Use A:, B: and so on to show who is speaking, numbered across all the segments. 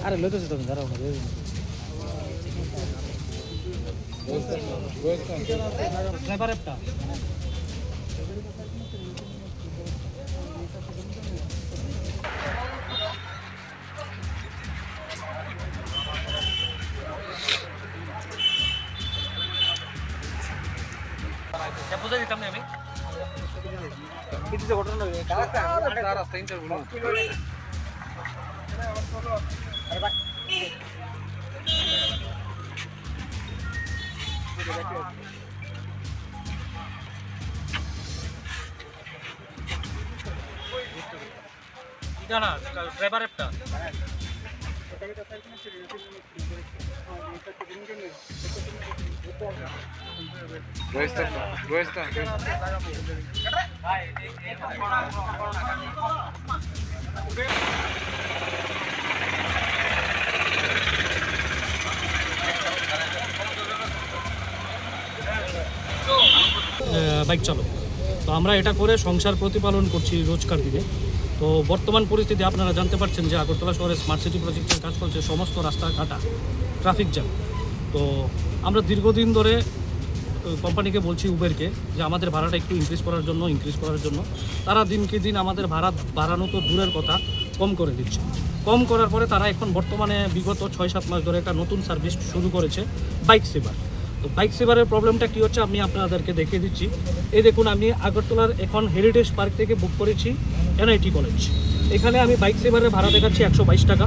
A: আরে লইতেছে তুমি দাঁড়াও না ড্রাইভার একটা বুঝাই দিতাম না আমি ঘটনা ড্রাইভার একটা বাইক চালক। তো আমরা এটা করে সংসার প্রতিপালন করছি রোজকার দিনে। তো বর্তমান পরিস্থিতি আপনারা জানতে পারছেন যে আগরতলা শহরে স্মার্ট সিটি প্রজেক্টের কাজ চলছে, সমস্ত রাস্তা কাটা, ট্রাফিক জ্যাম। তো আমরা দীর্ঘদিন ধরে কোম্পানিকে বলছি, উবেরকে, যে আমাদের ভাড়াটা একটু ইনক্রিজ করার জন্য তারা দিনকে দিন আমাদের ভাড়া বাড়ানো তো দূরের কথা, কম করে দিচ্ছে। কম করার পরে তারা এখন বর্তমানে বিগত 6-7 মাস ধরে একটা নতুন সার্ভিস শুরু করেছে, বাইক সেভার। তো বাইক সেভারের প্রবলেমটা কী হচ্ছে আমি আপনাদেরকে দেখিয়ে দিচ্ছি। এই দেখুন, আমি আগরতলার এখন হেরিটেজ পার্ক থেকে বুক করেছি NIT কলেজ। এখানে আমি বাইক সেভারের ভাড়া দেখাচ্ছি 122 টাকা,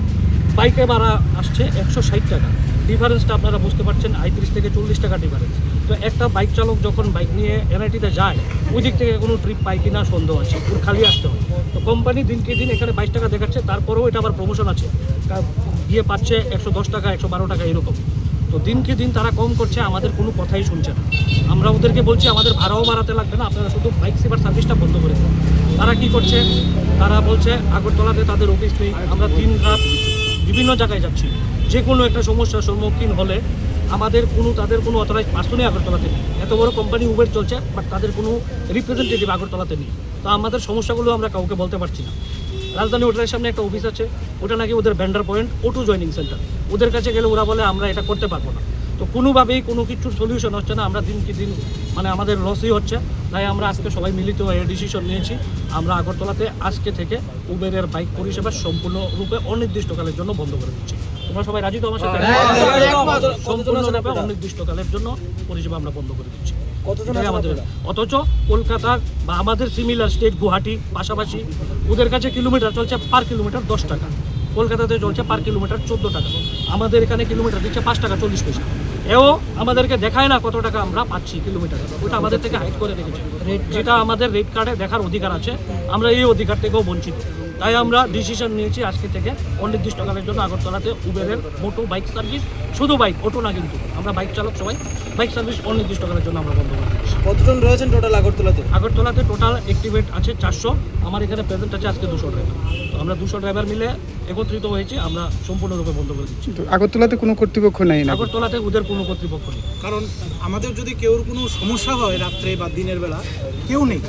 A: বাইকে ভাড়া আসছে 160 টাকা। ডিফারেন্সটা আপনারা বুঝতে পারছেন, 35 থেকে 40 টাকা ডিফারেন্স। তো একটা বাইক চালক যখন বাইক নিয়ে NIT-তে যায়, ওই দিক থেকে কোনো ট্রিপ পায় কিনা সন্দেহ আছে, ওর খালি আসতে হয়। তো কোম্পানি দিনকে দিন এখানে 22 টাকা দেখাচ্ছে, তারপরেও এটা আবার প্রমোশন আছে, গিয়ে পাচ্ছে 110 টাকা, 112 টাকা এরকম। তো দিনকে দিন তারা কম করছে, আমাদের কোনো কথাই শুনছে না। আমরা ওদেরকে বলছি আমাদের ভাড়াও বাড়াতে লাগবে না, আপনারা শুধু বাইক সেভার সার্ভিসটা বন্ধ করে দেন। তারা কি করছে, তারা বলছে আগরতলাতে তাদের অফিস নেই। আমরা দিন রাত বিভিন্ন জায়গায় যাচ্ছি, যে কোনো একটা সমস্যার সম্মুখীন হলে তাদের কোনো অথরাইজ পার্সনই আগরতলাতে নেই। এত বড় কোম্পানি উবের চলছে, বাট তাদের কোনো রিপ্রেজেন্টেটিভ আগরতলাতে নেই। তো আমাদের সমস্যাগুলো আমরা কাউকে বলতে পারছি না। রাজধানী হোটেলের সামনে একটা অফিস আছে, ওটা নাকি ওদের vendor point, O2 joining centre. ওদের কাছে গেলে ওরা বলে আমরা এটা করতে পারবো না। তো কোনোভাবেই কোনো কিছুর সলিউশন হচ্ছে না, আমরা দিনকে দিন আমাদের লসই হচ্ছে। তাই আমরা আজকে সবাই মিলিত হয়ে ডিসিশন নিয়েছি, আমরা আগরতলাতে আজকে থেকে উবেরের বাইক পরিষেবা সম্পূর্ণরূপে অনির্দিষ্টকালের জন্য বন্ধ করে দিচ্ছি। তোমরা সবাই রাজি তো আমার সাথে? সম্পূর্ণরূপে অনির্দিষ্টকালের জন্য পরিষেবা আমরা বন্ধ করে দিচ্ছি। অথচ কলকাতার বা আমাদের সিমিলার স্টেট গুয়াহাটি পাশাপাশি, ওদের কাছে কিলোমিটার চলছে পার কিলোমিটার 10 টাকা, কলকাতাতে চলছে পার কিলোমিটার 14 টাকা, আমাদের এখানে কিলোমিটার দিচ্ছে 5 টাকা 40 পয়সা। এও আমাদেরকে দেখায় না কত টাকা আমরা পাচ্ছি কিলোমিটারে, ওটা আমাদের থেকে হাইড করে রেখেছে, যেটা আমাদের রেট কার্ডে দেখার অধিকার আছে, আমরা এই অধিকার থেকেও বঞ্চিত। তাই আমরা ডিসিশন নিয়েছি আজকে থেকে অনির্দিষ্টকালের জন্য আগরতলাতে উবেরের মোটো বাইক সার্ভিস, শুধু বাইক, অটো না কিন্তু, আমরা বাইক চালক সবাই বাইক সার্ভিস অনির্দিষ্টকালের জন্য আমরা বন্ধ করে দিচ্ছি।
B: কতজন রয়েছেন টোটাল আগরতলাতে?
A: টোটাল অ্যাক্টিভেট আছে 400, আমার এখানে প্রেজেন্ট আছে আজকে 200 ড্রাইভার। তো আমরা 200 ড্রাইভার মিলে একত্রিত হয়েছি, আমরা সম্পূর্ণরূপে বন্ধ করে দিচ্ছি।
C: আগরতলাতে কোনো কর্তৃপক্ষ নেই?
A: আগরতলাতে ওদের কোনো কর্তৃপক্ষ নেই,
B: কারণ আমাদের যদি কেউর কোনো সমস্যা হয় রাত্রে বা দিনের বেলা, কেউ নেই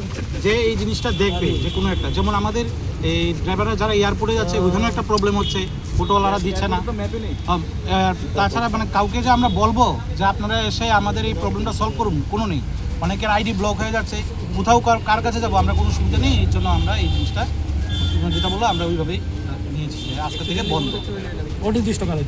B: যে এই জিনিসটা দেখবে। যে কোনো একটা, যেমন আমাদের এই ড্রাইভাররা যারা এয়ারপোর্টে যাচ্ছে, ওইখানেও একটা প্রবলেম হচ্ছে, টোটোওয়ালারা দিচ্ছে না। তাছাড়া কাউকে যে আমরা বলবো যে আপনারা এসে আমাদের এই প্রবলেমটা সলভ করুন, কোনো নেই। অনেকের আইডি ব্লক হয়ে যাচ্ছে, কোথাও কার কাছে যাবো, আমরা কোনো সুবিধা নেই। এর জন্য আমরা এই জিনিসটা যেটা বললো আমরা ওইভাবেই নিয়েছি, আজকে থেকে বন্ধ
A: অনির্দিষ্টকালের।